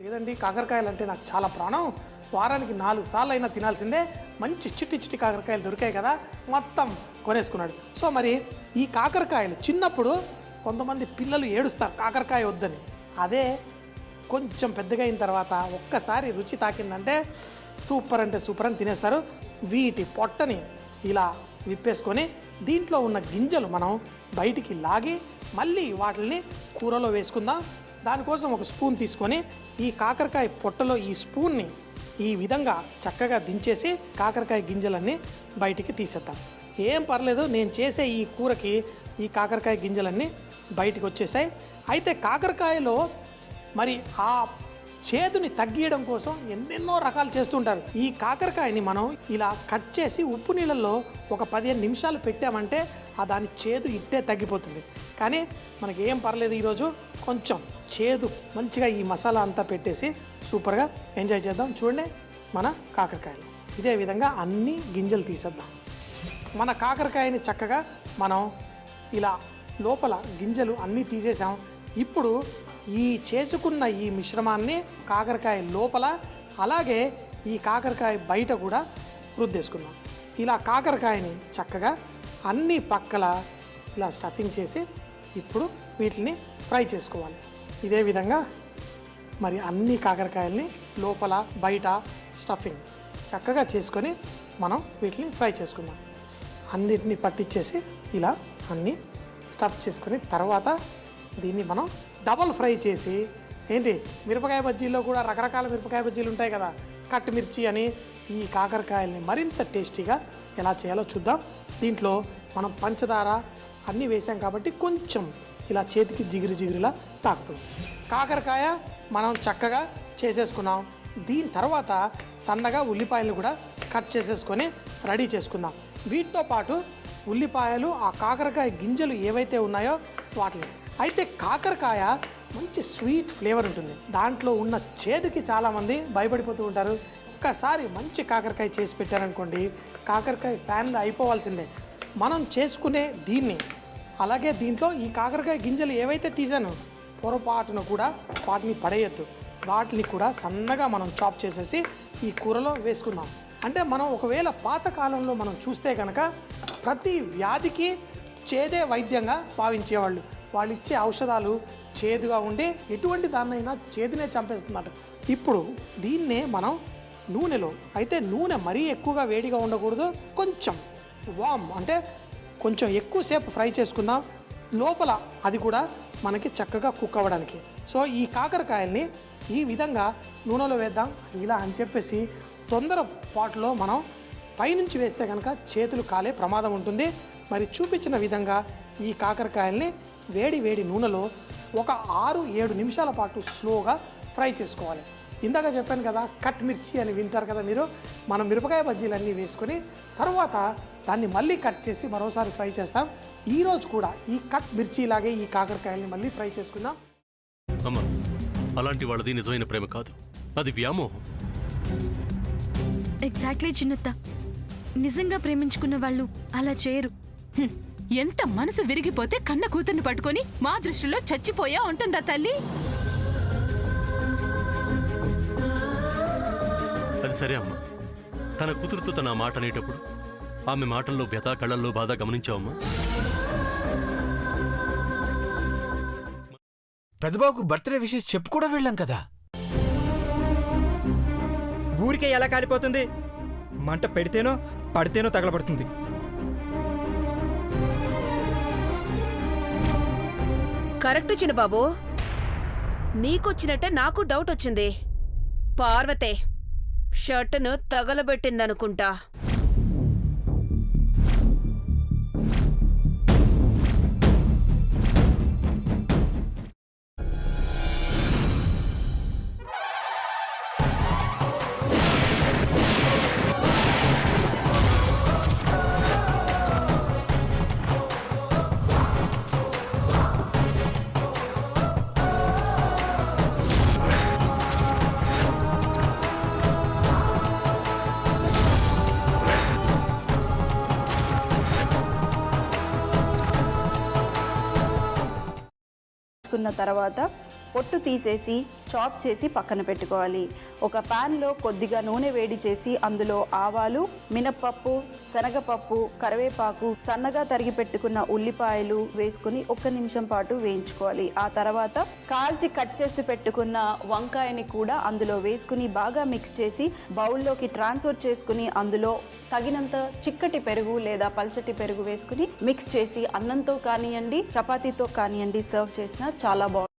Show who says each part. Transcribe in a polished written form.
Speaker 1: లేదండి, కాకరకాయలు అంటే నాకు చాలా ప్రాణం. వారానికి 4 సార్లు అయినా తినాల్సిందే. మంచి చిట్టి చిట్టి కాకరకాయలు దొరికాయి కదా, మొత్తం కొనేసుకున్నాడు. సో మరి ఈ కాకరకాయలు చిన్నప్పుడు కొంతమంది పిల్లలు ఏడుస్తారు కాకరకాయ వద్దని. అదే కొంచెం పెద్దగా అయిన తర్వాత ఒక్కసారి రుచి తాకిందంటే సూపర్ అంటే సూపర్ అని తినేస్తారు. వీటి పొట్టని ఇలా విప్పేసుకొని దీంట్లో ఉన్న గింజలు మనం బయటికి లాగి మళ్ళీ వాటిని కూరలో వేసుకుందాం. దానికోసం ఒక స్పూన్ తీసుకొని ఈ కాకరకాయ పొట్టలో ఈ స్పూన్ని ఈ విధంగా చక్కగా దించేసి కాకరకాయ గింజలన్నీ బయటికి తీసేద్దాం. ఏం పర్లేదు, నేను చేసే ఈ కూరకి ఈ కాకరకాయ గింజలన్నీ బయటికి వచ్చేసాయి. అయితే కాకరకాయలో మరి ఆ చేదుని తగ్గియడం కోసం ఎన్నెన్నో రకాలు చేస్తుంటారు. ఈ కాకరకాయని మనం ఇలా కట్ చేసి ఉప్పు నీళ్ళల్లో ఒక 15 నిమిషాలు పెట్టామంటే దాని చేదు ఇట్టే తగ్గిపోతుంది. కానీ మనకి ఏం పర్లేదు, ఈరోజు కొంచెం చేదు మంచిగా ఈ మసాలా అంతా పెట్టేసి సూపర్గా ఎంజాయ్ చేద్దాం. చూడండి మన కాకరకాయలు ఇదే విధంగా అన్ని గింజలు తీసేద్దాం. మన కాకరకాయని చక్కగా మనం ఇలా లోపల గింజలు అన్నీ తీసేసాం. ఇప్పుడు ఈ చేసుకున్న ఈ మిశ్రమాన్ని కాకరకాయ లోపల అలాగే ఈ కాకరకాయ బయట కూడా రుద్దేసుకుందాం. ఇలా కాకరకాయని చక్కగా అన్ని పక్కల ఇలా స్టఫింగ్ చేసి ఇప్పుడు వీటిని ఫ్రై చేసుకోవాలి. ఇదే విధంగా మరి అన్ని కాకరకాయల్ని లోపల బయట స్టఫింగ్ చక్కగా చేసుకొని మనం వీటిని ఫ్రై చేసుకుందాం. అన్నిటిని పట్టించేసి ఇలా అన్నీ స్టఫ్ చేసుకొని తర్వాత దీన్ని మనం డబల్ ఫ్రై చేసి ఏంటి మిరపకాయ బజ్జీల్లో కూడా రకరకాల మిరపకాయ బజ్జీలు ఉంటాయి కదా, కట్ మిర్చి అని, ఈ కాకరకాయల్ని మరింత టేస్టీగా ఎలా చేయాలో చూద్దాం. దీంట్లో మనం పంచదార అన్నీ వేసాం కాబట్టి కొంచెం ఇలా చేతికి జిగిరి జిగిరిలా తాకుతుంది. కాకరకాయ మనం చక్కగా చేసేసుకున్నాం. దీని తర్వాత సన్నగా ఉల్లిపాయలు కూడా కట్ చేసేసుకొని రెడీ చేసుకుందాం. వీటితో పాటు ఉల్లిపాయలు ఆ కాకరకాయ గింజలు ఏవైతే ఉన్నాయో వాటిని. అయితే కాకరకాయ మంచి స్వీట్ ఫ్లేవర్ ఉంటుంది. దాంట్లో ఉన్న చేదుకి చాలామంది భయపడిపోతూ ఉంటారు. ఒక్కసారి మంచి కాకరకాయ చేసి పెట్టారనుకోండి, కాకరకాయ ఫ్యాన్లు అయిపోవాల్సిందే. మనం చేసుకునే దీన్ని అలాగే దీంట్లో ఈ కాకరకాయ గింజలు ఏవైతే తీసానో పొరపాటున కూడా వాటిని పడేయద్దు. వాటిని కూడా సన్నగా మనం చాప్ చేసేసి ఈ కూరలో వేసుకుందాం. అంటే మనం ఒకవేళ పాతకాలంలో మనం చూస్తే కనుక ప్రతి వ్యాధికి చేదే వైద్యంగా భావించేవాళ్ళు. వాళ్ళు ఇచ్చే ఔషధాలు చేదుగా ఉండి ఎటువంటి దాన్నైనా చేదునే చంపేస్తున్నట్టు. ఇప్పుడు దీన్నే మనం నూనెలో, అయితే నూనె మరీ ఎక్కువగా వేడిగా ఉండకూడదు, కొంచెం వామ్ అంటే కొంచెం ఎక్కువసేపు ఫ్రై చేసుకుందాం. లోపల అది కూడా మనకి చక్కగా కుక్ అవ్వడానికి. సో ఈ కాకరకాయల్ని ఈ విధంగా నూనెలో వేద్దాం. ఇలా అని చెప్పేసి తొందరపాటులో మనం పైనుంచి వేస్తే కనుక చేతులు కాలే ప్రమాదం ఉంటుంది. మరి చూపించిన విధంగా ఈ కాకరకాయల్ని వేడి వేడి నూనెలో ఒక 6-7 నిమిషాల పాటు స్లోగా ఫ్రై చేసుకోవాలి. ఇందాక చెప్పాను కదా, కట్ మిర్చి అని వింటారు కదా మీరు. మనం మిరపకాయ బజ్జీలన్నీ వేసుకొని తర్వాత దాన్ని మళ్ళీ కట్ చేసి మరోసారి ఫ్రై చేస్తాం. ఈరోజు కూడా ఈ కట్ మిర్చి లాగే ఈ కాకరకాయల్ని మళ్ళీ ఫ్రై చేసుకుందాం.
Speaker 2: అమ్మా, అలాంటి వాళ్ళది నిజమైన ప్రేమ కాదు, అది వ్యామోహం.
Speaker 3: ఎగ్జాక్ట్లీ చిన్నత్త, నిజంగా ప్రేమించుకున్న వాళ్ళు అలా చేయరు.
Speaker 4: ఎంత మనసు విరిగిపోతే కన్న కూతుర్ని పట్టుకొని మా దృష్టిలో చచ్చిపోయా ఉంటుందా తల్లి?
Speaker 2: అది సరే అమ్మా, తన కూతురుతో తన మాట అనేటప్పుడు ఆమె మాటల్లో వ్యథ, కళ్ళల్లో బాధ గమనించావమ్మా?
Speaker 5: పెద్దబాబుకు బర్త్డే విషెస్ చెప్పు కూడా వెళ్ళాం కదా.
Speaker 6: ఊరికే ఎలా కాలిపోతుంది? మంట పెడితేనో పడితేనో తగలబడుతుంది.
Speaker 7: కరెక్ట్ చిన్నబాబు, నీకొచ్చినట్టే నాకు డౌట్ వచ్చింది. పార్వతే షర్టును తగలబెట్టిందనుకుంటా.
Speaker 8: తర్వాత పొట్టు తీసేసి చాప్ చేసి పక్కన పెట్టుకోవాలి. ఒక ప్యాన్లో కొద్దిగా నూనె వేడి చేసి అందులో ఆవాలు, మినప్పప్పు, శనగపప్పు, కరివేపాకు, సన్నగా తరిగి పెట్టుకున్న ఉల్లిపాయలు వేసుకుని 1 నిమిషం పాటు వేయించుకోవాలి. ఆ తర్వాత కాల్చి కట్ చేసి పెట్టుకున్న వంకాయని కూడా అందులో వేసుకుని బాగా మిక్స్ చేసి బౌల్లోకి ట్రాన్స్ఫర్ చేసుకుని అందులో తగినంత చిక్కటి పెరుగు లేదా పల్చటి పెరుగు వేసుకుని మిక్స్ చేసి అన్నంతో కానివ్వండి, చపాతీతో కానివ్వండి సర్వ్ చేసినా చాలా బాగుంటుంది.